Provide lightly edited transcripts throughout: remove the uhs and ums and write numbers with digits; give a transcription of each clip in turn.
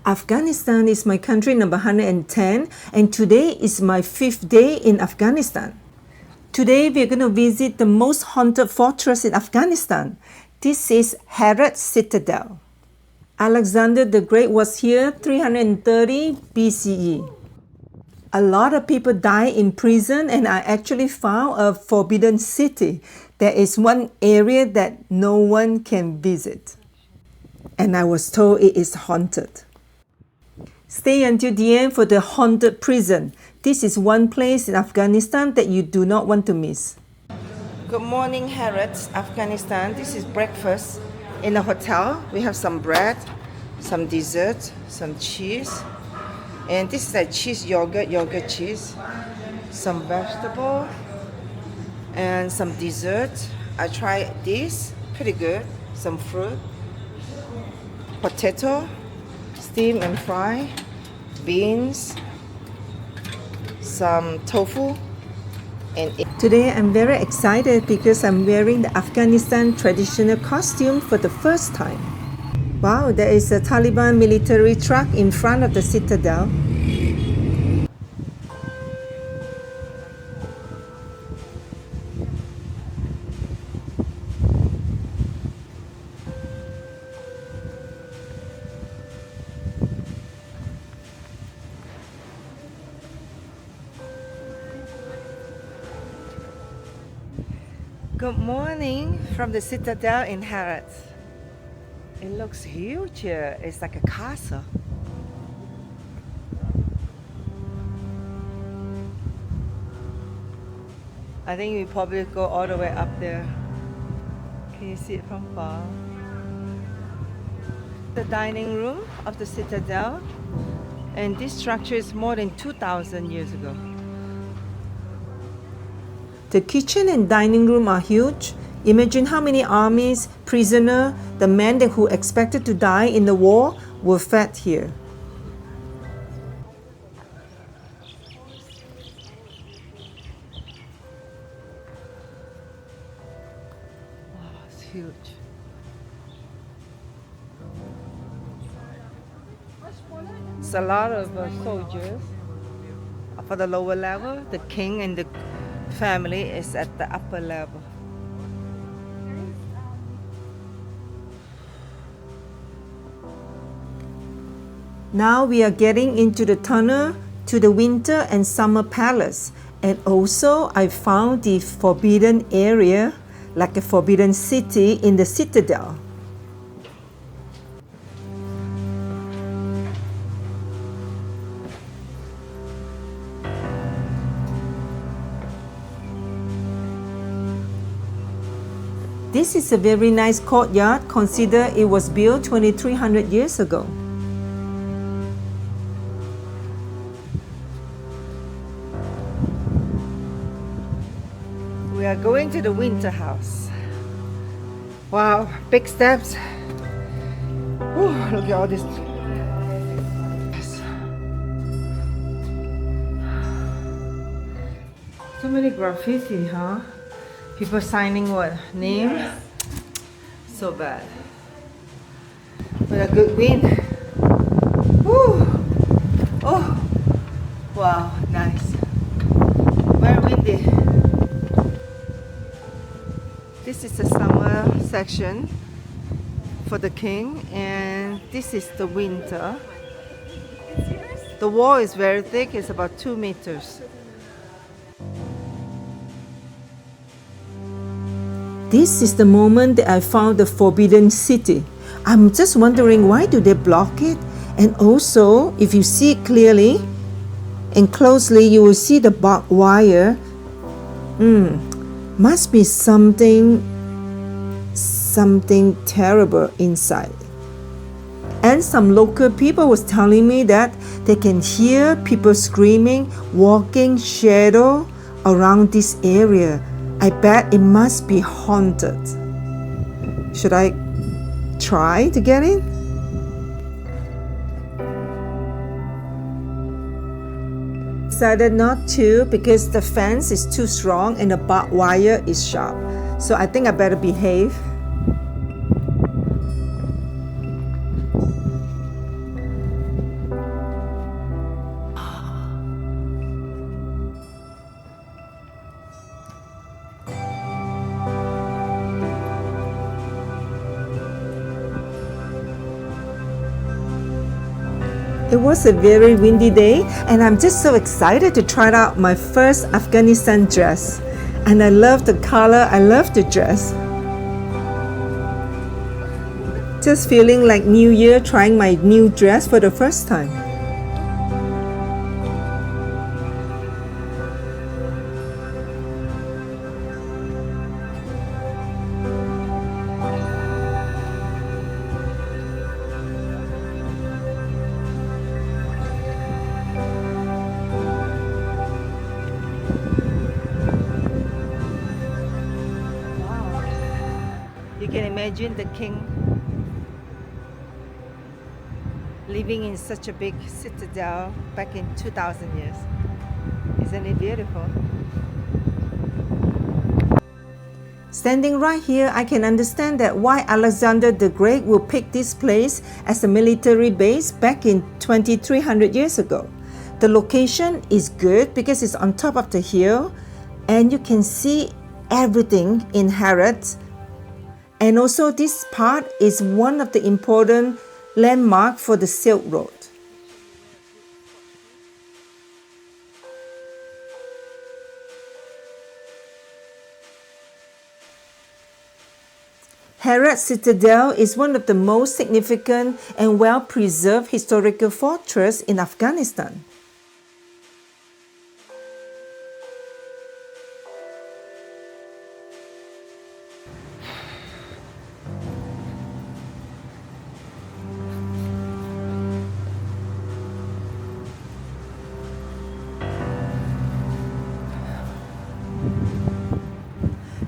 Afghanistan is my country number 110, and today is my 5th day in Afghanistan. Today we're going to visit the most haunted fortress in Afghanistan. This is Herat Citadel. Alexander the Great was here 330 BCE. A lot of people die in prison, and I actually found a forbidden city. There is one area that no one can visit, and I was told it is haunted. Stay until the end for the haunted prison. This is one place in Afghanistan that you do not want to miss. Good morning, Herat, Afghanistan. This is breakfast in a hotel. We have some bread, some dessert, some cheese. And this is a cheese yogurt cheese, some vegetable, and some dessert. I tried this, pretty good. Some fruit, potato, steam and fry, beans, some tofu, and egg. Today I'm very excited because I'm wearing the Afghanistan traditional costume for the first time. Wow, there is a Taliban military truck in front of the citadel. Good morning from the citadel in Herat. It looks huge here. It's like a castle. I think we probably go all the way up there. Can you see it from far? The dining room of the citadel, and this structure is more than 2,000 years ago. The kitchen and dining room are huge. Imagine how many armies, prisoners, the men who expected to die in the war were fed here. Wow, it's huge. It's a lot of soldiers. For the lower level, the king and the family is at the upper level. Now we are getting into the tunnel to the winter and summer palace, and also I found the forbidden area, like a forbidden city in the citadel. This is a very nice courtyard. Consider it was built 2,300 years ago. We are going to the winter house. Wow, big steps. Whew, look at all this. So many graffiti, huh? People signing what? Names? So bad. But a good wind. Woo! Oh! Wow, nice. Very windy. This is the summer section for the king, and this is the winter. The wall is very thick, it's about 2 meters. This is the moment that I found the forbidden city. I'm just wondering, why do they block it? And also, if you see it clearly and closely, you will see the barbed wire. Must be something terrible inside. And some local people was telling me that they can hear people screaming, walking shadow around this area. I bet it must be haunted. Should I try to get in? Decided not to because the fence is too strong and the barbed wire is sharp. So I think I better behave. It was a very windy day, and I'm just so excited to try out my first Afghanistan dress. And I love the color, I love the dress. Just feeling like New Year, trying my new dress for the first time. You can imagine the king living in such a big citadel back in 2000 years. Isn't it beautiful? Standing right here, I can understand that why Alexander the Great will pick this place as a military base back in 2300 years ago. The location is good because it's on top of the hill and you can see everything in Herat. And also this part is one of the important landmarks for the Silk Road. Herat Citadel is one of the most significant and well-preserved historical fortress in Afghanistan.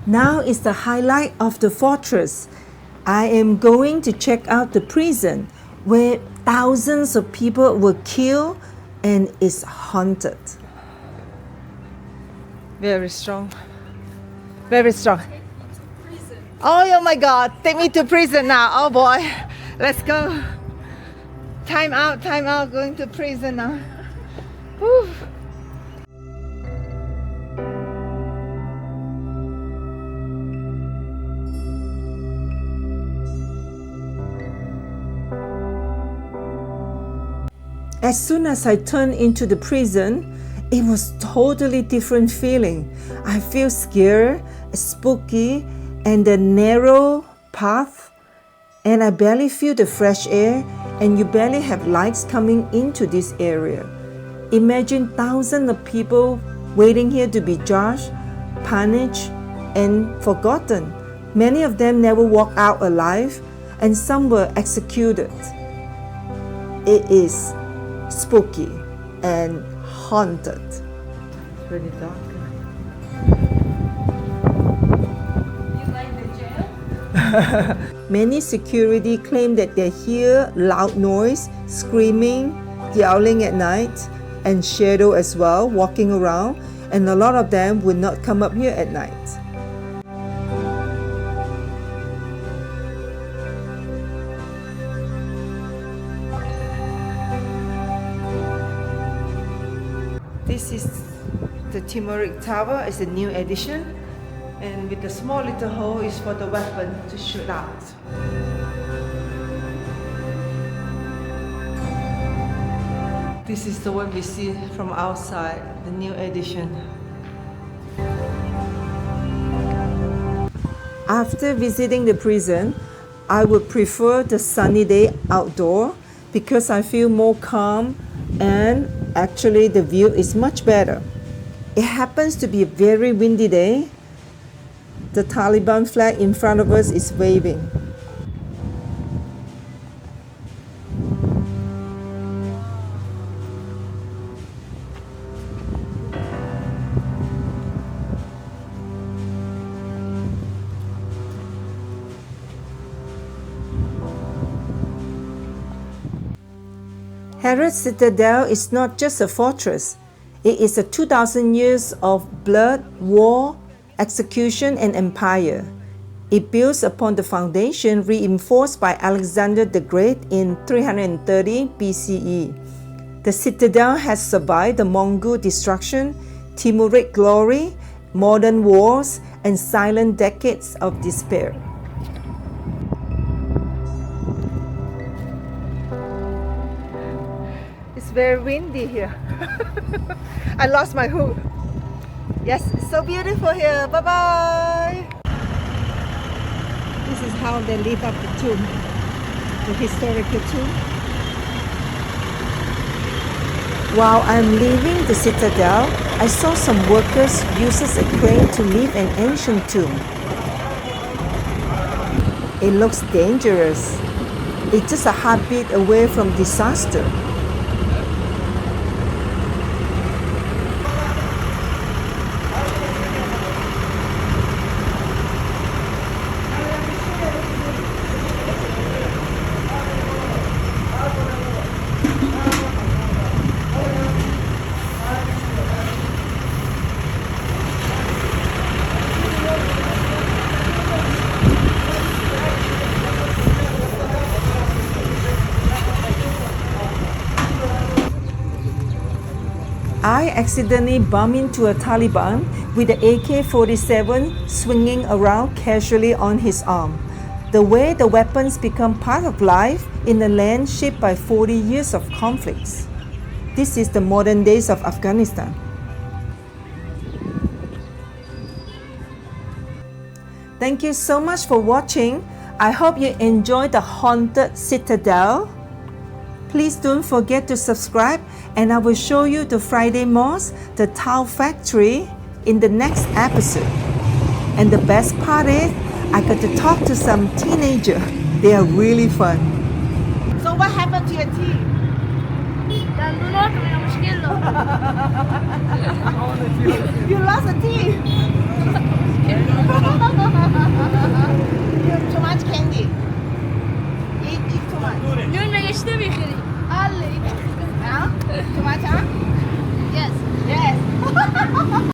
Now is the highlight of the fortress. I am going to check out the prison where thousands of people were killed and is haunted. Very strong. Very strong. Oh my God, take me to prison now. Oh boy, let's go. Time out, going to prison now. Whew. As soon as I turned into the prison, it was totally different feeling. I feel scared, spooky, and the narrow path, and I barely feel the fresh air, and you barely have lights coming into this area. Imagine thousands of people waiting here to be judged, punished, and forgotten. Many of them never walked out alive, and some were executed. It is spooky and haunted. It's really dark. You like the jail? Many security claim that they hear loud noise, screaming, yelling at night, and shadow as well, walking around, and a lot of them would not come up here at night. This is the Timurid Tower. It's a new addition, and with the small little hole is for the weapon to shoot out. This is the one we see from outside, the new addition. After visiting the prison, I would prefer the sunny day outdoor because I feel more calm and actually the view is much better. It happens to be a very windy day. The Taliban flag in front of us is waving. Herat Citadel is not just a fortress. It is a 2,000 years of blood, war, execution, and empire. It builds upon the foundation reinforced by Alexander the Great in 330 BCE. The citadel has survived the Mongol destruction, Timurid glory, modern wars, and silent decades of despair. very windy here. I lost my hood. Yes, it's so beautiful here. Bye bye. This is how they lit up the tomb, the historical tomb. While I'm leaving the citadel, I saw some workers uses a crane to lift an ancient tomb. It looks dangerous. It's just a heartbeat away from disaster. I accidentally bumped into a Taliban with the AK-47 swinging around casually on his arm. The way the weapons become part of life in a land shaped by 40 years of conflicts. This is the modern days of Afghanistan. Thank you so much for watching. I hope you enjoyed the haunted citadel. Please don't forget to subscribe, and I will show you the Friday Mosque, the tile factory in the next episode. And the best part is, I got to talk to some teenagers. They are really fun. So what happened to your team? You lost a team.